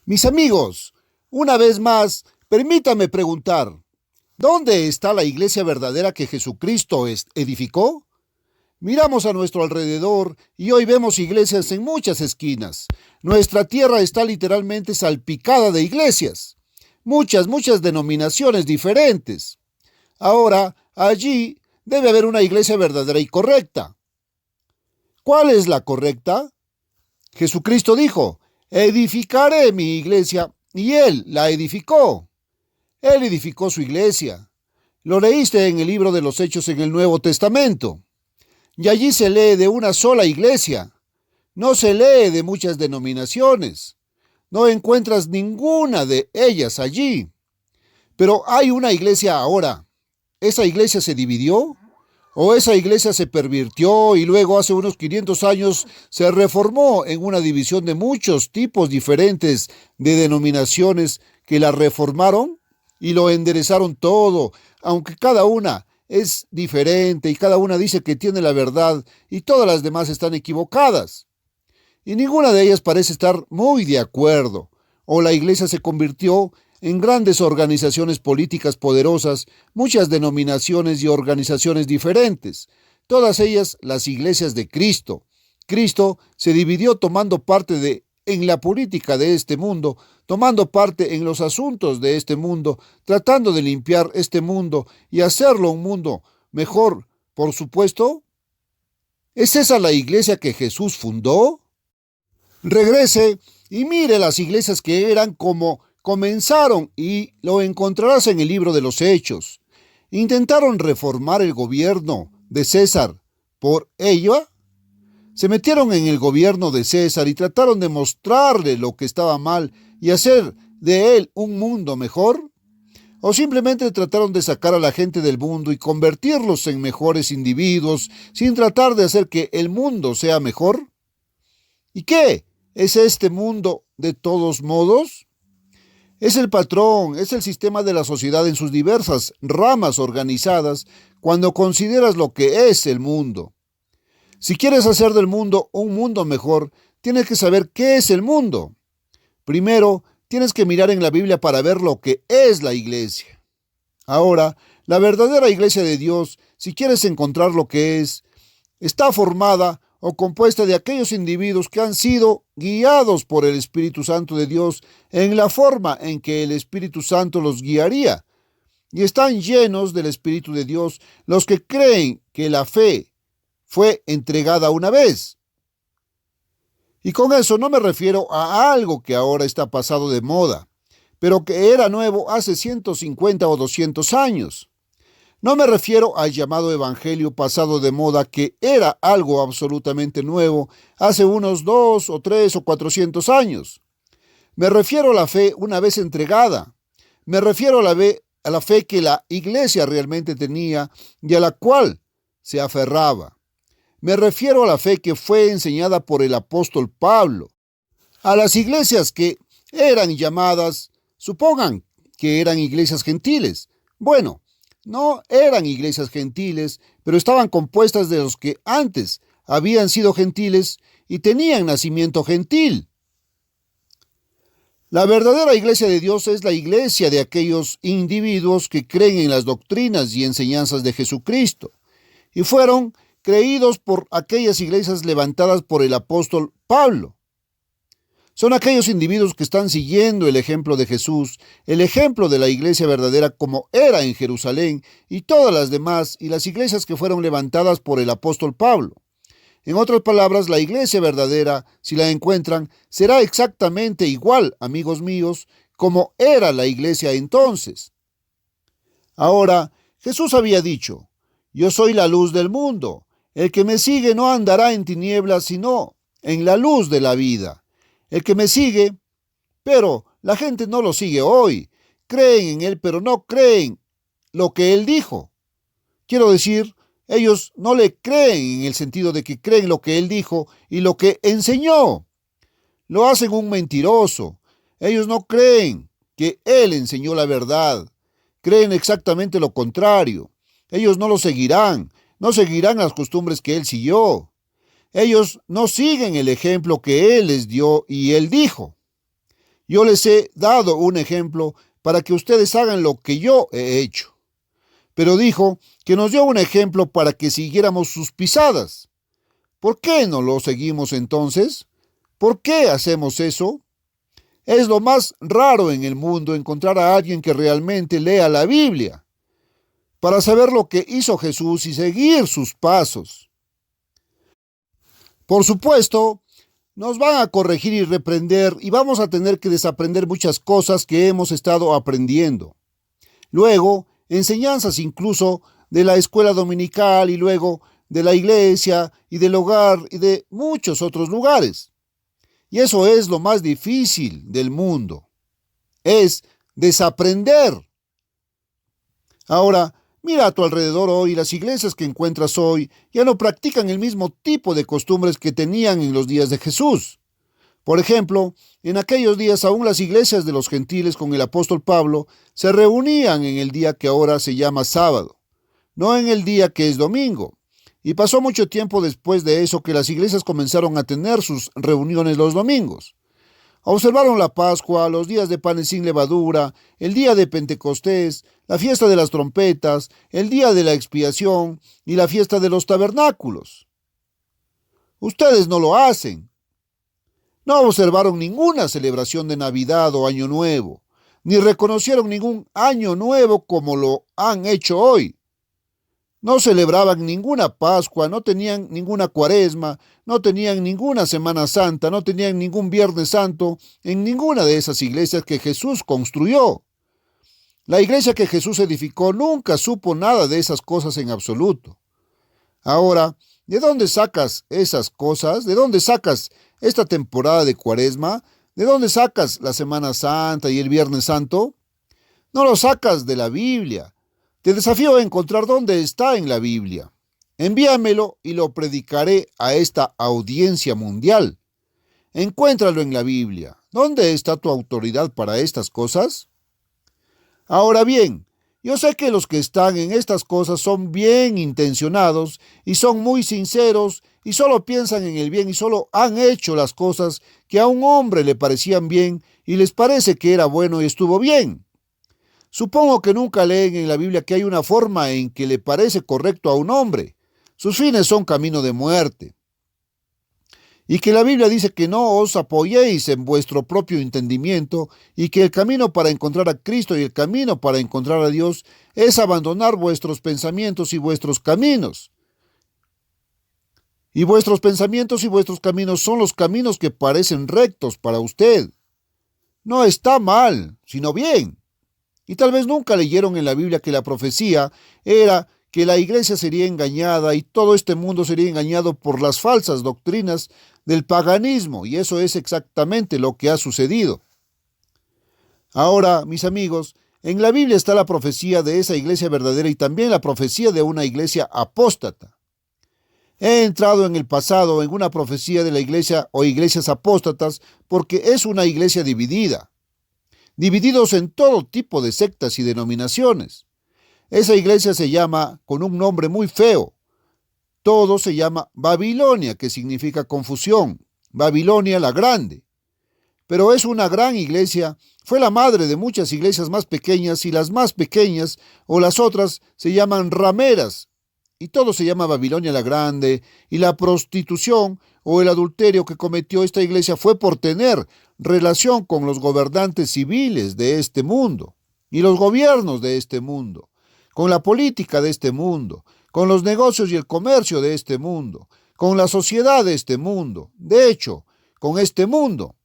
Mis amigos, una vez más, permítame preguntar, ¿dónde está la iglesia verdadera que Jesucristo edificó? Miramos a nuestro alrededor y hoy vemos iglesias en muchas esquinas. Nuestra tierra está literalmente salpicada de iglesias. Muchas denominaciones diferentes. Ahora, allí debe haber una iglesia verdadera y correcta. ¿Cuál es la correcta? Jesucristo dijo, edificaré mi iglesia, y Él la edificó. Él edificó su iglesia. Lo leíste en el libro de los Hechos en el Nuevo Testamento. Y allí se lee de una sola iglesia. No se lee de muchas denominaciones. No encuentras ninguna de ellas allí. Pero hay una iglesia ahora. ¿Esa iglesia se dividió? ¿O esa iglesia se pervirtió y luego hace unos 500 años se reformó en una división de muchos tipos diferentes de denominaciones que la reformaron y lo enderezaron todo, aunque cada una es diferente y cada una dice que tiene la verdad y todas las demás están equivocadas? Y ninguna de ellas parece estar muy de acuerdo, o la iglesia se convirtió en grandes organizaciones políticas poderosas, muchas denominaciones y organizaciones diferentes, todas ellas las iglesias de Cristo. Cristo se dividió tomando parte en la política de este mundo, tomando parte en los asuntos de este mundo, tratando de limpiar este mundo y hacerlo un mundo mejor, por supuesto. ¿Es esa la iglesia que Jesús fundó? Regrese y mire las iglesias que eran como comenzaron y lo encontrarás en el libro de los Hechos. Intentaron reformar el gobierno de César. Por ello, se metieron en el gobierno de César y trataron de mostrarle lo que estaba mal y hacer de él un mundo mejor. ¿O simplemente trataron de sacar a la gente del mundo y convertirlos en mejores individuos sin tratar de hacer que el mundo sea mejor? ¿Y qué? ¿Es este mundo de todos modos? Es el patrón, es el sistema de la sociedad en sus diversas ramas organizadas cuando consideras lo que es el mundo. Si quieres hacer del mundo un mundo mejor, tienes que saber qué es el mundo. Primero, tienes que mirar en la Biblia para ver lo que es la iglesia. Ahora, la verdadera iglesia de Dios, si quieres encontrar lo que es, está formada o compuesta de aquellos individuos que han sido guiados por el Espíritu Santo de Dios en la forma en que el Espíritu Santo los guiaría. Y están llenos del Espíritu de Dios los que creen que la fe fue entregada una vez. Y con eso no me refiero a algo que ahora está pasado de moda, pero que era nuevo hace 150 o 200 años. No me refiero al llamado evangelio pasado de moda, que era algo absolutamente nuevo hace unos 2 o 3 o 400 años. Me refiero a la fe una vez entregada. Me refiero a la fe que la iglesia realmente tenía y a la cual se aferraba. Me refiero a la fe que fue enseñada por el apóstol Pablo. A las iglesias que eran llamadas, supongan que eran iglesias gentiles. Bueno, no eran iglesias gentiles, pero estaban compuestas de los que antes habían sido gentiles y tenían nacimiento gentil. La verdadera iglesia de Dios es la iglesia de aquellos individuos que creen en las doctrinas y enseñanzas de Jesucristo y fueron creídos por aquellas iglesias levantadas por el apóstol Pablo. Son aquellos individuos que están siguiendo el ejemplo de Jesús, el ejemplo de la iglesia verdadera como era en Jerusalén y todas las demás y las iglesias que fueron levantadas por el apóstol Pablo. En otras palabras, la iglesia verdadera, si la encuentran, será exactamente igual, amigos míos, como era la iglesia entonces. Ahora, Jesús había dicho, yo soy la luz del mundo. El que me sigue no andará en tinieblas, sino en la luz de la vida. El que me sigue, pero la gente no lo sigue hoy. Creen en él, pero no creen lo que él dijo. Quiero decir, ellos no le creen en el sentido de que creen lo que él dijo y lo que enseñó. Lo hacen un mentiroso. Ellos no creen que él enseñó la verdad. Creen exactamente lo contrario. Ellos no lo seguirán. No seguirán las costumbres que él siguió. Ellos no siguen el ejemplo que él les dio y él dijo. Yo les he dado un ejemplo para que ustedes hagan lo que yo he hecho. Pero dijo que nos dio un ejemplo para que siguiéramos sus pisadas. ¿Por qué no lo seguimos entonces? ¿Por qué hacemos eso? Es lo más raro en el mundo encontrar a alguien que realmente lea la Biblia para saber lo que hizo Jesús y seguir sus pasos. Por supuesto, nos van a corregir y reprender y vamos a tener que desaprender muchas cosas que hemos estado aprendiendo. Luego, enseñanzas incluso de la escuela dominical y luego de la iglesia y del hogar y de muchos otros lugares. Y eso es lo más difícil del mundo, es desaprender. Ahora, mira a tu alrededor hoy, las iglesias que encuentras hoy ya no practican el mismo tipo de costumbres que tenían en los días de Jesús. Por ejemplo, en aquellos días aún las iglesias de los gentiles con el apóstol Pablo se reunían en el día que ahora se llama sábado, no en el día que es domingo. Y pasó mucho tiempo después de eso que las iglesias comenzaron a tener sus reuniones los domingos. Observaron la Pascua, los días de panes sin levadura, el día de Pentecostés, la fiesta de las trompetas, el día de la expiación y la fiesta de los tabernáculos. Ustedes no lo hacen. No observaron ninguna celebración de Navidad o Año Nuevo, ni reconocieron ningún Año Nuevo como lo han hecho hoy. No celebraban ninguna Pascua, no tenían ninguna Cuaresma, no tenían ninguna Semana Santa, no tenían ningún Viernes Santo en ninguna de esas iglesias que Jesús construyó. La iglesia que Jesús edificó nunca supo nada de esas cosas en absoluto. Ahora, ¿de dónde sacas esas cosas? ¿De dónde sacas esta temporada de Cuaresma? ¿De dónde sacas la Semana Santa y el Viernes Santo? No lo sacas de la Biblia. Te desafío a encontrar dónde está en la Biblia. Envíamelo y lo predicaré a esta audiencia mundial. Encuéntralo en la Biblia. ¿Dónde está tu autoridad para estas cosas? Ahora bien, yo sé que los que están en estas cosas son bien intencionados y son muy sinceros y solo piensan en el bien y solo han hecho las cosas que a un hombre le parecían bien y les parece que era bueno y estuvo bien. Supongo que nunca leen en la Biblia que hay una forma en que le parece correcto a un hombre. Sus fines son camino de muerte. Y que la Biblia dice que no os apoyéis en vuestro propio entendimiento y que el camino para encontrar a Cristo y el camino para encontrar a Dios es abandonar vuestros pensamientos y vuestros caminos. Y vuestros pensamientos y vuestros caminos son los caminos que parecen rectos para usted. No está mal, sino bien. Y tal vez nunca leyeron en la Biblia que la profecía era que la iglesia sería engañada y todo este mundo sería engañado por las falsas doctrinas del paganismo, y eso es exactamente lo que ha sucedido. Ahora, mis amigos, en la Biblia está la profecía de esa iglesia verdadera y también la profecía de una iglesia apóstata. He entrado en el pasado en una profecía de la iglesia o iglesias apóstatas porque es una iglesia dividida. Divididos en todo tipo de sectas y denominaciones. Esa iglesia se llama con un nombre muy feo. Todo se llama Babilonia, que significa confusión. Babilonia la Grande. Pero es una gran iglesia, fue la madre de muchas iglesias más pequeñas y las más pequeñas o las otras se llaman rameras. Y todo se llama Babilonia la Grande y la prostitución o el adulterio que cometió esta iglesia fue por tener relación con los gobernantes civiles de este mundo y los gobiernos de este mundo, con la política de este mundo, con los negocios y el comercio de este mundo, con la sociedad de este mundo, de hecho, con este mundo.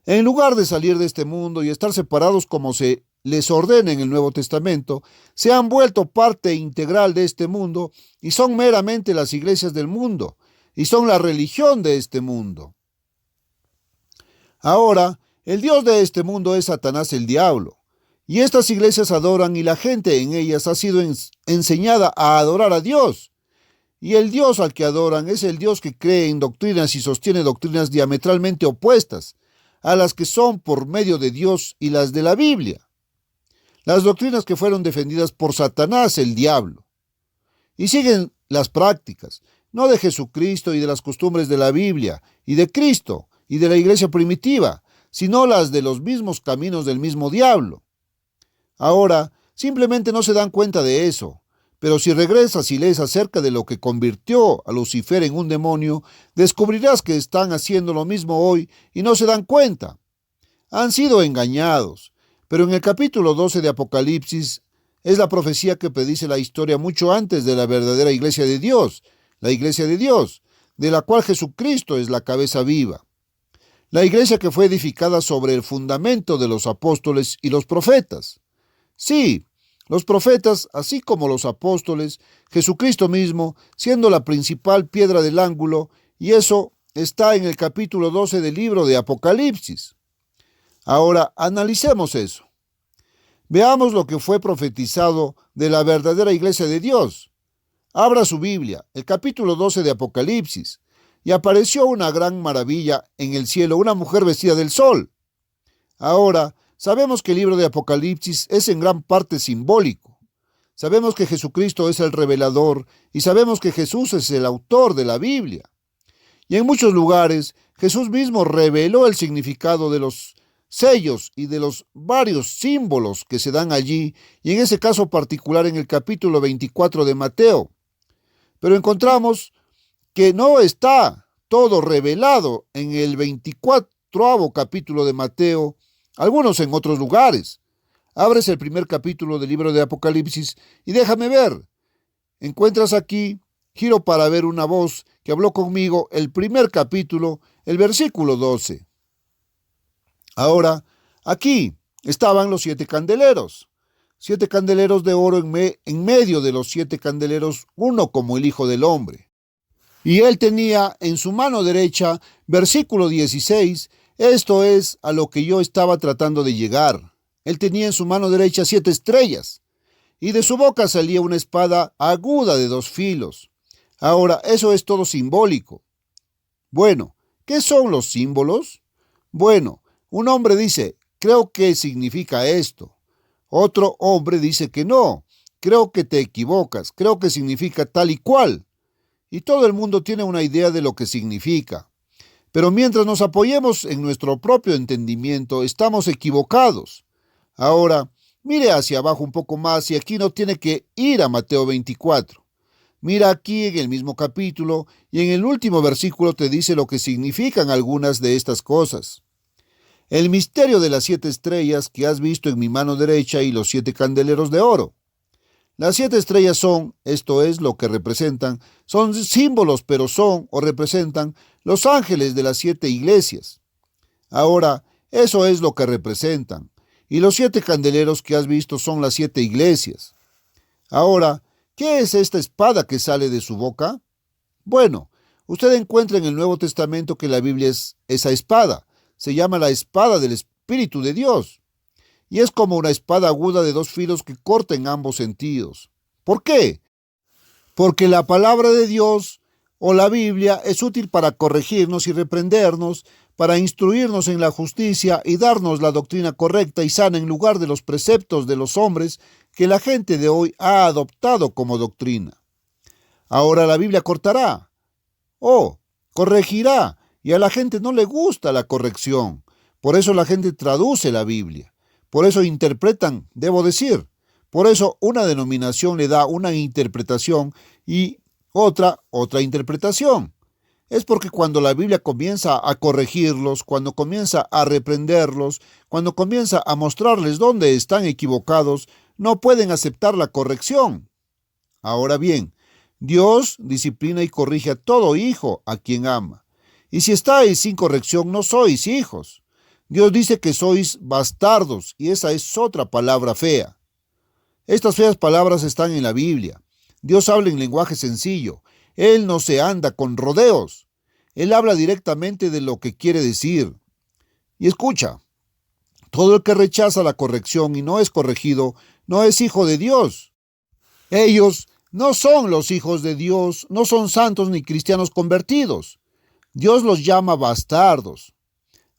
En lugar de salir de este mundo y estar separados como se les ordena en el Nuevo Testamento, se han vuelto parte integral de este mundo y son meramente las iglesias del mundo y son la religión de este mundo. Ahora, el Dios de este mundo es Satanás el diablo, y estas iglesias adoran y la gente en ellas ha sido enseñada a adorar a Dios. Y el Dios al que adoran es el Dios que cree en doctrinas y sostiene doctrinas diametralmente opuestas a las que son por medio de Dios y las de la Biblia. Las doctrinas que fueron defendidas por Satanás el diablo. Y siguen las prácticas, no de Jesucristo y de las costumbres de la Biblia, y de Cristo, y de la iglesia primitiva, sino las de los mismos caminos del mismo diablo. Ahora, simplemente no se dan cuenta de eso. Pero si regresas y lees acerca de lo que convirtió a Lucifer en un demonio, descubrirás que están haciendo lo mismo hoy y no se dan cuenta. Han sido engañados. Pero en el capítulo 12 de Apocalipsis es la profecía que predice la historia mucho antes de la verdadera iglesia de Dios, la iglesia de Dios, de la cual Jesucristo es la cabeza viva. La iglesia que fue edificada sobre el fundamento de los apóstoles y los profetas. Sí, los profetas, así como los apóstoles, Jesucristo mismo, siendo la principal piedra del ángulo, y eso está en el capítulo 12 del libro de Apocalipsis. Ahora, analicemos eso. Veamos lo que fue profetizado de la verdadera iglesia de Dios. Abra su Biblia, el capítulo 12 de Apocalipsis, y apareció una gran maravilla en el cielo, una mujer vestida del sol. Ahora, sabemos que el libro de Apocalipsis es en gran parte simbólico. Sabemos que Jesucristo es el revelador y sabemos que Jesús es el autor de la Biblia. Y en muchos lugares, Jesús mismo reveló el significado de los sellos y de los varios símbolos que se dan allí, y en ese caso particular en el capítulo 24 de Mateo. Pero encontramos que no está todo revelado en el 24º capítulo de Mateo, algunos en otros lugares. Abres el primer capítulo del libro de Apocalipsis y déjame ver. Encuentras aquí, giro para ver una voz que habló conmigo, el primer capítulo, el versículo 12. Ahora, aquí estaban los 7 candeleros. 7 candeleros de oro en medio de los 7 candeleros, uno como el Hijo del Hombre. Y él tenía en su mano derecha, versículo 16, esto es a lo que yo estaba tratando de llegar. Él tenía en su mano derecha 7 estrellas, y de su boca salía una espada aguda de 2 filos. Ahora, eso es todo simbólico. Bueno, ¿qué son los símbolos? Bueno, un hombre dice, creo que significa esto. Otro hombre dice que no, creo que te equivocas, creo que significa tal y cual. Y todo el mundo tiene una idea de lo que significa. Pero mientras nos apoyemos en nuestro propio entendimiento, estamos equivocados. Ahora, mire hacia abajo un poco más y aquí no tiene que ir a Mateo 24. Mira aquí en el mismo capítulo y en el último versículo te dice lo que significan algunas de estas cosas. El misterio de las 7 estrellas que has visto en mi mano derecha y los 7 candeleros de oro. Las 7 estrellas son, esto es lo que representan, son símbolos, pero son o representan los ángeles de las 7 iglesias. Ahora, eso es lo que representan. Y los 7 candeleros que has visto son las 7 iglesias. Ahora, ¿qué es esta espada que sale de su boca? Bueno, usted encuentra en el Nuevo Testamento que la Biblia es esa espada. Se llama la espada del Espíritu de Dios. Y es como una espada aguda de 2 filos que corta en ambos sentidos. ¿Por qué? Porque la palabra de Dios o la Biblia es útil para corregirnos y reprendernos, para instruirnos en la justicia y darnos la doctrina correcta y sana en lugar de los preceptos de los hombres que la gente de hoy ha adoptado como doctrina. Ahora la Biblia cortará, corregirá, y a la gente no le gusta la corrección. Por eso la gente traduce la Biblia. Por eso interpretan, debo decir. Por eso una denominación le da una interpretación y otra interpretación. Es porque cuando la Biblia comienza a corregirlos, cuando comienza a reprenderlos, cuando comienza a mostrarles dónde están equivocados, no pueden aceptar la corrección. Ahora bien, Dios disciplina y corrige a todo hijo a quien ama. Y si estáis sin corrección, no sois hijos. Dios dice que sois bastardos, y esa es otra palabra fea. Estas feas palabras están en la Biblia. Dios habla en lenguaje sencillo. Él no se anda con rodeos. Él habla directamente de lo que quiere decir. Y escucha, todo el que rechaza la corrección y no es corregido, no es hijo de Dios. Ellos no son los hijos de Dios, no son santos ni cristianos convertidos. Dios los llama bastardos.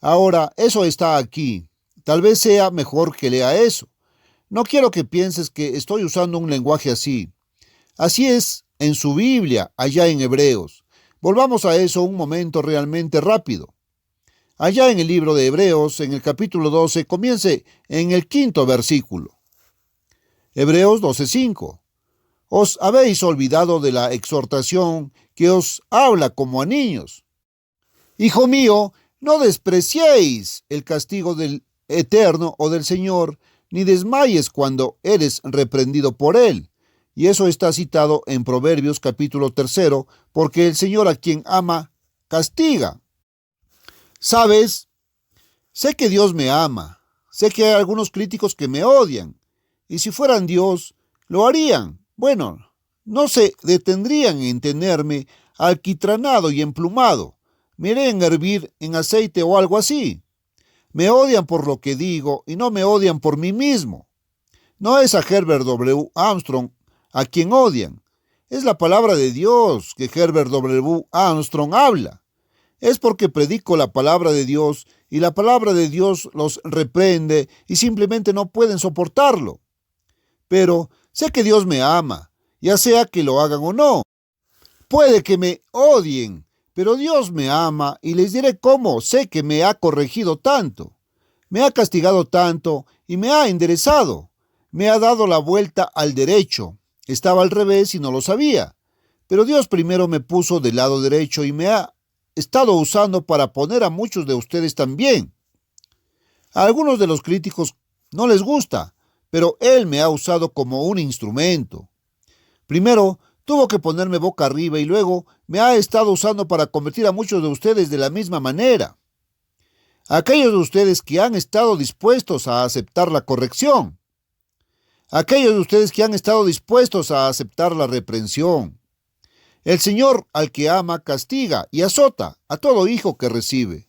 Ahora, eso está aquí. Tal vez sea mejor que lea eso. No quiero que pienses que estoy usando un lenguaje así. Así es en su Biblia, allá en Hebreos. Volvamos a eso un momento realmente rápido. allá en el libro de Hebreos, en el capítulo 12, comience en el 5º versículo. Hebreos 12:5. Os habéis olvidado de la exhortación que os habla como a niños. Hijo mío, no despreciéis el castigo del Eterno o del Señor, ni desmayes cuando eres reprendido por él. Y eso está citado en Proverbios capítulo 3, porque el Señor a quien ama, castiga. ¿Sabes? Sé que Dios me ama. Sé que hay algunos críticos que me odian. Y si fueran Dios, lo harían. Bueno, no se detendrían en tenerme alquitranado y emplumado. Me harían hervir en aceite o algo así. Me odian por lo que digo y no me odian por mí mismo. No es a Herbert W. Armstrong a quien odian. Es la palabra de Dios que Herbert W. Armstrong habla. Es porque predico la palabra de Dios y la palabra de Dios los reprende y simplemente no pueden soportarlo. Pero sé que Dios me ama, ya sea que lo hagan o no. Puede que me odien, pero Dios me ama y les diré cómo sé que me ha corregido tanto. Me ha castigado tanto y me ha enderezado. Me ha dado la vuelta al derecho. Estaba al revés y no lo sabía. Pero Dios primero me puso del lado derecho y me ha estado usando para poner a muchos de ustedes también. A algunos de los críticos no les gusta, pero Él me ha usado como un instrumento. Primero, tuvo que ponerme boca arriba y luego me ha estado usando para convertir a muchos de ustedes de la misma manera. Aquellos de ustedes que han estado dispuestos a aceptar la corrección. Aquellos de ustedes que han estado dispuestos a aceptar la reprensión. El Señor al que ama castiga y azota a todo hijo que recibe.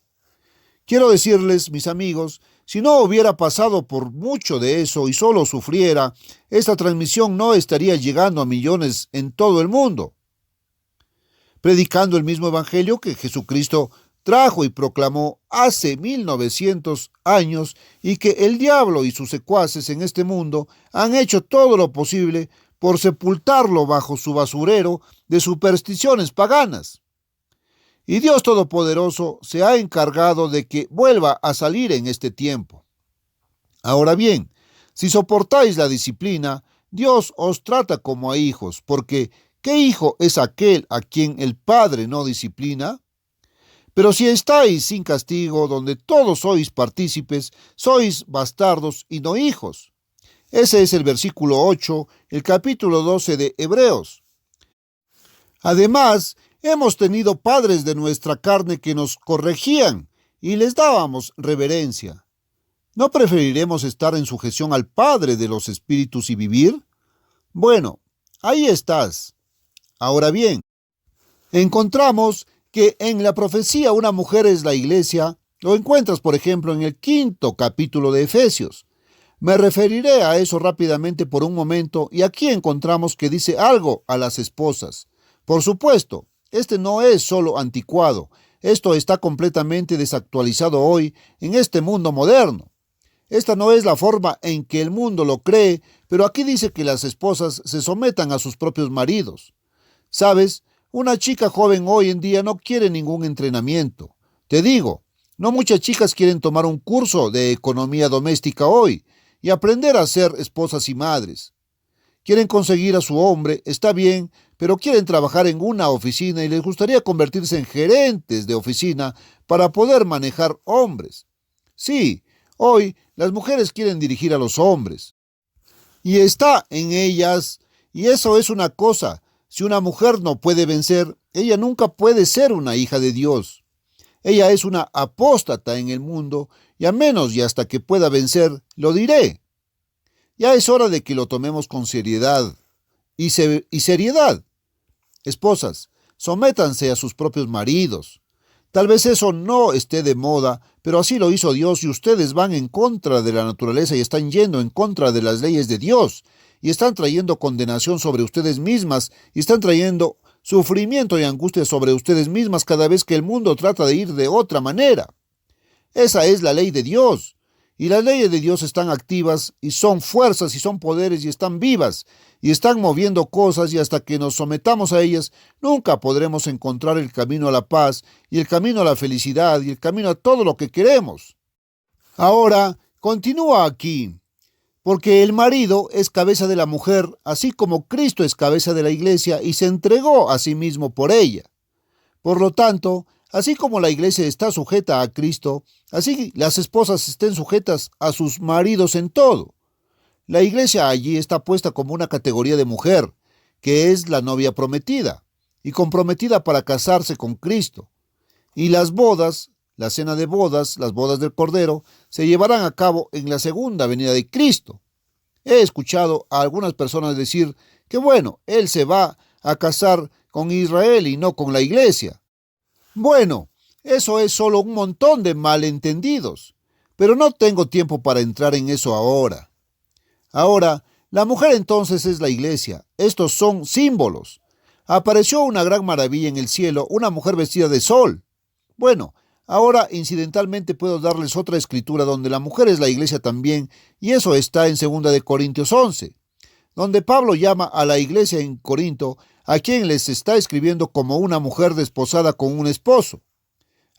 Quiero decirles, mis amigos, si no hubiera pasado por mucho de eso y solo sufriera, esta transmisión no estaría llegando a millones en todo el mundo, predicando el mismo evangelio que Jesucristo trajo y proclamó hace 1900 años y que el diablo y sus secuaces en este mundo han hecho todo lo posible por sepultarlo bajo su basurero de supersticiones paganas. Y Dios Todopoderoso se ha encargado de que vuelva a salir en este tiempo. Ahora bien, si soportáis la disciplina, Dios os trata como a hijos, porque ¿qué hijo es aquel a quien el Padre no disciplina? Pero si estáis sin castigo, donde todos sois partícipes, sois bastardos y no hijos. Ese es el versículo 8, el capítulo 12 de Hebreos. Además, hemos tenido padres de nuestra carne que nos corregían y les dábamos reverencia. ¿No preferiremos estar en sujeción al Padre de los Espíritus y vivir? Bueno, ahí estás. Ahora bien, encontramos que en la profecía una mujer es la iglesia. Lo encuentras, por ejemplo, en el 5º capítulo de Efesios. Me referiré a eso rápidamente por un momento y aquí encontramos que dice algo a las esposas. Por supuesto, este no es solo anticuado, esto está completamente desactualizado hoy en este mundo moderno. Esta no es la forma en que el mundo lo cree, pero aquí dice que las esposas se sometan a sus propios maridos. ¿Sabes? Una chica joven hoy en día no quiere ningún entrenamiento. Te digo, no muchas chicas quieren tomar un curso de economía doméstica hoy y aprender a ser esposas y madres. Quieren conseguir a su hombre, está bien, pero quieren trabajar en una oficina y les gustaría convertirse en gerentes de oficina para poder manejar hombres. Sí, hoy las mujeres quieren dirigir a los hombres. Y está en ellas, y eso es una cosa. Si una mujer no puede vencer, ella nunca puede ser una hija de Dios. Ella es una apóstata en el mundo, y a menos y hasta que pueda vencer, lo diré. Ya es hora de que lo tomemos con seriedad y seriedad. Esposas, sométanse a sus propios maridos. Tal vez eso no esté de moda, pero así lo hizo Dios y ustedes van en contra de la naturaleza y están yendo en contra de las leyes de Dios y están trayendo condenación sobre ustedes mismas y están trayendo sufrimiento y angustia sobre ustedes mismas cada vez que el mundo trata de ir de otra manera. Esa es la ley de Dios Y las leyes de Dios están activas y son fuerzas y son poderes y están vivas y están moviendo cosas, y hasta que nos sometamos a ellas nunca podremos encontrar el camino a la paz y el camino a la felicidad y el camino a todo lo que queremos. Ahora, continúa aquí, porque el marido es cabeza de la mujer, así como Cristo es cabeza de la iglesia y se entregó a sí mismo por ella. Por lo tanto, así como la iglesia está sujeta a Cristo, así las esposas estén sujetas a sus maridos en todo. La iglesia allí está puesta como una categoría de mujer, que es la novia prometida, y comprometida para casarse con Cristo. Y las bodas, la cena de bodas, las bodas del Cordero, se llevarán a cabo en la segunda venida de Cristo. He escuchado a algunas personas decir que bueno, Él se va a casar con Israel y no con la iglesia. Bueno, eso es solo un montón de malentendidos, pero no tengo tiempo para entrar en eso ahora. Ahora, la mujer entonces es la iglesia. Estos son símbolos. Apareció una gran maravilla en el cielo, una mujer vestida de sol. Bueno, ahora incidentalmente puedo darles otra escritura donde la mujer es la iglesia también, y eso está en 2 de Corintios 11, donde Pablo llama a la iglesia en Corinto, a quien les está escribiendo, como una mujer desposada con un esposo.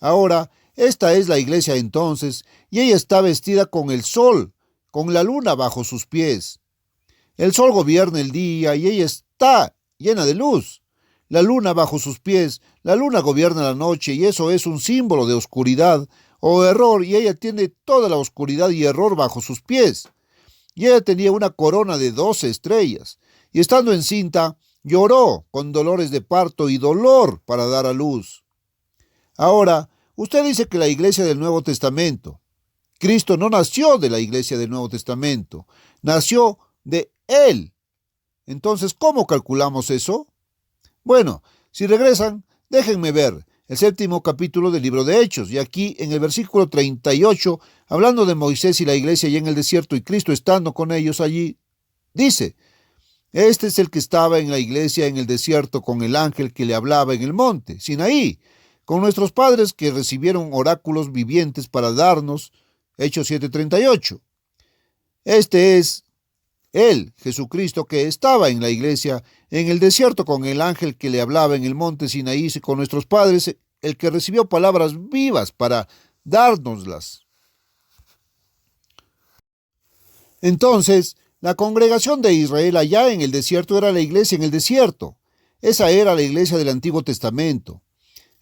Ahora, esta es la iglesia entonces, y ella está vestida con el sol, con la luna bajo sus pies. El sol gobierna el día y ella está llena de luz. La luna bajo sus pies, la luna gobierna la noche, y eso es un símbolo de oscuridad o error, y ella tiene toda la oscuridad y error bajo sus pies. Y ella tenía una corona de 12 estrellas, y estando encinta, lloró con dolores de parto y dolor para dar a luz. Ahora, usted dice que la iglesia del Nuevo Testamento. Cristo no nació de la iglesia del Nuevo Testamento, nació de Él. Entonces, ¿cómo calculamos eso? Bueno, si regresan, déjenme ver el 7º capítulo del libro de Hechos, y aquí en el versículo 38, hablando de Moisés y la iglesia allá en el desierto y Cristo estando con ellos allí, dice: este es el que estaba en la iglesia en el desierto con el ángel que le hablaba en el monte Sinaí, con nuestros padres que recibieron oráculos vivientes para darnos. Hechos 7:38. Este es Él, Jesucristo, que estaba en la iglesia en el desierto con el ángel que le hablaba en el monte Sinaí con nuestros padres, el que recibió palabras vivas para dárnoslas. Entonces, la congregación de Israel allá en el desierto era la iglesia en el desierto. Esa era la iglesia del Antiguo Testamento.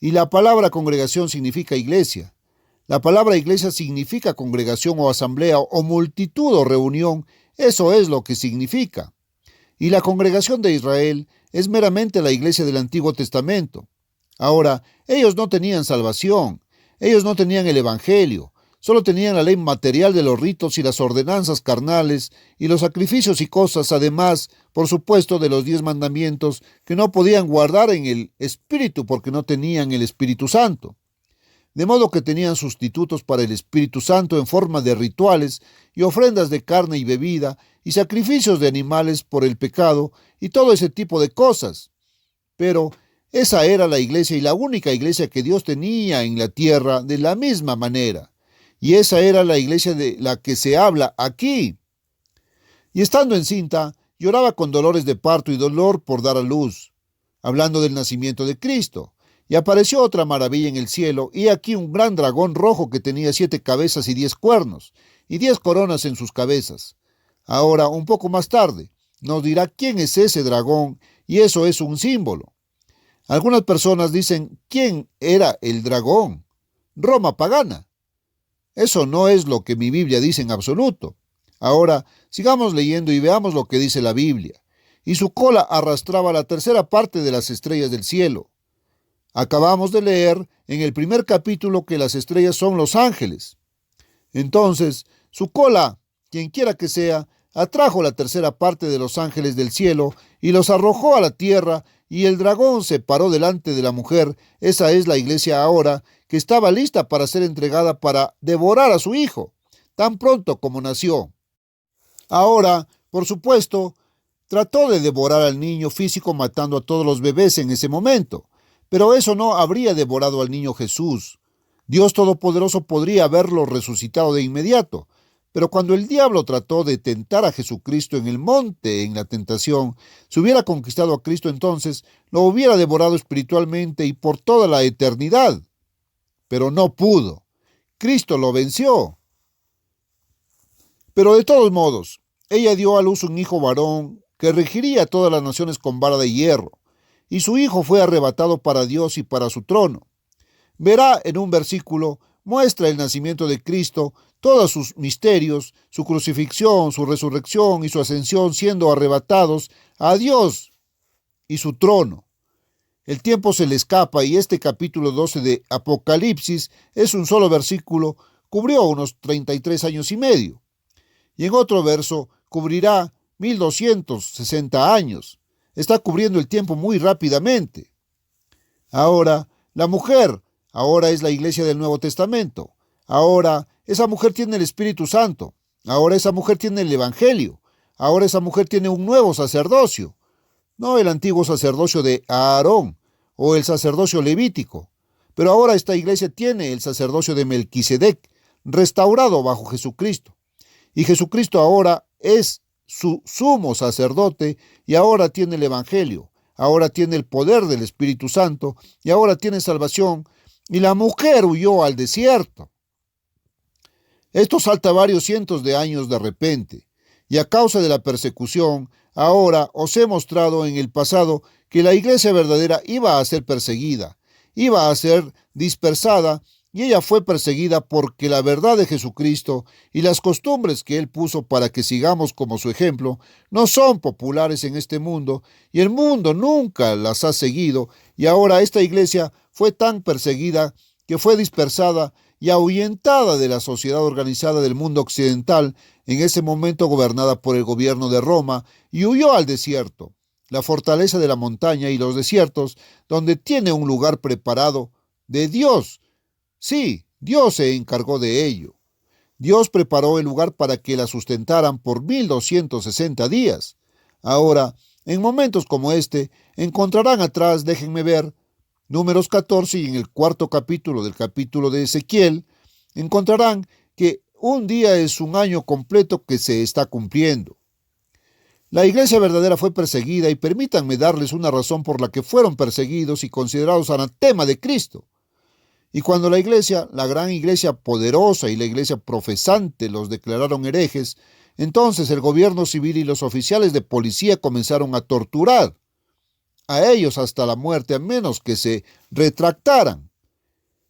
Y la palabra congregación significa iglesia. La palabra iglesia significa congregación o asamblea o multitud o reunión. Eso es lo que significa. Y la congregación de Israel es meramente la iglesia del Antiguo Testamento. Ahora, ellos no tenían salvación. Ellos no tenían el evangelio. Solo tenían la ley material de los ritos y las ordenanzas carnales y los sacrificios y cosas, además, por supuesto, de los 10 mandamientos que no podían guardar en el Espíritu porque no tenían el Espíritu Santo. De modo que tenían sustitutos para el Espíritu Santo en forma de rituales y ofrendas de carne y bebida y sacrificios de animales por el pecado y todo ese tipo de cosas. Pero esa era la iglesia y la única iglesia que Dios tenía en la tierra de la misma manera. Y esa era la iglesia de la que se habla aquí. Y estando encinta, lloraba con dolores de parto y dolor por dar a luz, hablando del nacimiento de Cristo. Y apareció otra maravilla en el cielo, y aquí un gran dragón rojo que tenía 7 cabezas y 10 cuernos, y 10 coronas en sus cabezas. Ahora, un poco más tarde, nos dirá quién es ese dragón, y eso es un símbolo. Algunas personas dicen, ¿quién era el dragón? Roma pagana. Eso no es lo que mi Biblia dice en absoluto. Ahora, sigamos leyendo y veamos lo que dice la Biblia. Y su cola arrastraba la tercera parte de las estrellas del cielo. Acabamos de leer en el primer capítulo que las estrellas son los ángeles. Entonces, su cola, quienquiera que sea, atrajo la tercera parte de los ángeles del cielo y los arrojó a la tierra, y el dragón se paró delante de la mujer. Esa es la iglesia ahora, que estaba lista para ser entregada para devorar a su hijo, tan pronto como nació. Ahora, por supuesto, trató de devorar al niño físico matando a todos los bebés en ese momento. Pero eso no habría devorado al niño Jesús. Dios Todopoderoso podría haberlo resucitado de inmediato, Pero cuando el diablo trató de tentar a Jesucristo en el monte, en la tentación, si hubiera conquistado a Cristo entonces, lo hubiera devorado espiritualmente y por toda la eternidad. Pero no pudo. Cristo lo venció. Pero de todos modos, ella dio a luz un hijo varón que regiría a todas las naciones con vara de hierro, y su hijo fue arrebatado para Dios y para su trono. Verá en un versículo, muestra el nacimiento de Cristo, todos sus misterios, su crucifixión, su resurrección y su ascensión siendo arrebatados a Dios y su trono. El tiempo se le escapa y este capítulo 12 de Apocalipsis es un solo versículo, cubrió unos 33 años y medio. Y en otro verso cubrirá 1260 años. Está cubriendo el tiempo muy rápidamente. Ahora, la mujer, ahora es la iglesia del Nuevo Testamento. Ahora, esa mujer tiene el Espíritu Santo. Ahora esa mujer tiene el Evangelio. Ahora esa mujer tiene un nuevo sacerdocio. No el antiguo sacerdocio de Aarón o el sacerdocio levítico. Pero ahora esta iglesia tiene el sacerdocio de Melquisedec, restaurado bajo Jesucristo. Y Jesucristo ahora es su sumo sacerdote y ahora tiene el Evangelio. Ahora tiene el poder del Espíritu Santo y ahora tiene salvación. Y la mujer huyó al desierto. Esto salta varios cientos de años de repente, y a causa de la persecución, ahora os he mostrado en el pasado que la iglesia verdadera iba a ser perseguida, iba a ser dispersada, y ella fue perseguida porque la verdad de Jesucristo y las costumbres que Él puso para que sigamos como su ejemplo no son populares en este mundo, y el mundo nunca las ha seguido, y ahora esta iglesia fue tan perseguida que fue dispersada y ahuyentada de la sociedad organizada del mundo occidental, en ese momento gobernada por el gobierno de Roma, y huyó al desierto, la fortaleza de la montaña y los desiertos, donde tiene un lugar preparado de Dios. Sí, Dios se encargó de ello. Dios preparó el lugar para que la sustentaran por 1260 días. Ahora, en momentos como este, encontrarán atrás, déjenme ver, Números 14 y en el cuarto capítulo del capítulo de Ezequiel, encontrarán que un día es un año completo que se está cumpliendo. La iglesia verdadera fue perseguida y permítanme darles una razón por la que fueron perseguidos y considerados anatema de Cristo. Y cuando la iglesia, la gran iglesia poderosa y la iglesia profesante los declararon herejes, entonces el gobierno civil y los oficiales de policía comenzaron a torturar a ellos hasta la muerte, a menos que se retractaran.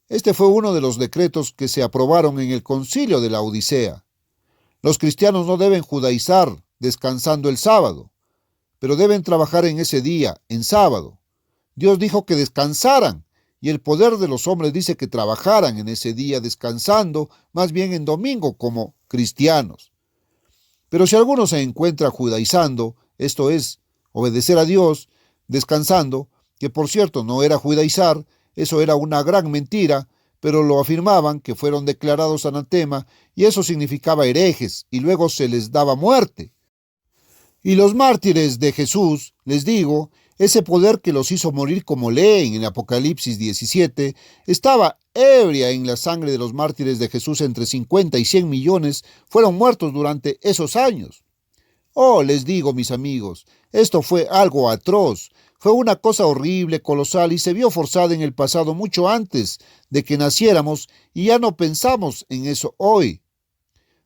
Este fue uno de los decretos que se aprobaron en el concilio de la Odisea. Los cristianos no deben judaizar descansando el sábado, pero deben trabajar en ese día, en sábado. Dios dijo que descansaran, y el poder de los hombres dice que trabajaran en ese día descansando, más bien en domingo como cristianos. Pero si alguno se encuentra judaizando, esto es, obedecer a Dios, descansando, que por cierto no era judaizar, eso era una gran mentira, pero lo afirmaban que fueron declarados anatema y eso significaba herejes y luego se les daba muerte. Y los mártires de Jesús, les digo, ese poder que los hizo morir como leen en Apocalipsis 17, estaba ebria en la sangre de los mártires de Jesús. Entre 50 y 100 millones fueron muertos durante esos años. Oh, les digo, mis amigos, esto fue algo atroz, fue una cosa horrible, colosal, y se vio forzada en el pasado mucho antes de que naciéramos, y ya no pensamos en eso hoy.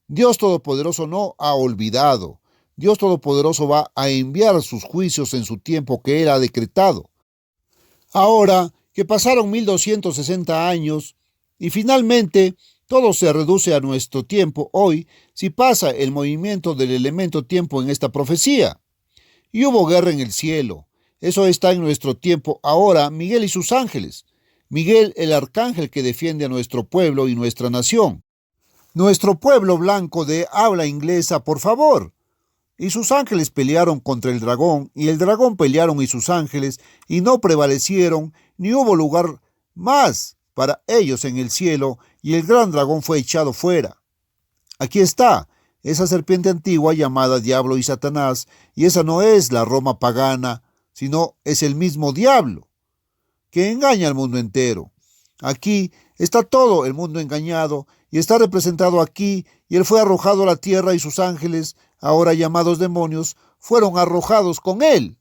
Dios Todopoderoso no ha olvidado. Dios Todopoderoso va a enviar sus juicios en su tiempo que Él ha decretado. Ahora que pasaron 1260 años, y finalmente todo se reduce a nuestro tiempo hoy, si pasa el movimiento del elemento tiempo en esta profecía. Y hubo guerra en el cielo. Eso está en nuestro tiempo ahora, Miguel y sus ángeles. Miguel, el arcángel que defiende a nuestro pueblo y nuestra nación. Nuestro pueblo blanco de habla inglesa, por favor. Y sus ángeles pelearon contra el dragón, y el dragón pelearon y sus ángeles, y no prevalecieron, ni hubo lugar más para ellos en el cielo, y el gran dragón fue echado fuera. Aquí está, esa serpiente antigua llamada Diablo y Satanás, y esa no es la Roma pagana, sino es el mismo diablo, que engaña al mundo entero. Aquí Está todo el mundo engañado y está representado aquí, y él fue arrojado a la tierra y sus ángeles, ahora llamados demonios, fueron arrojados con él.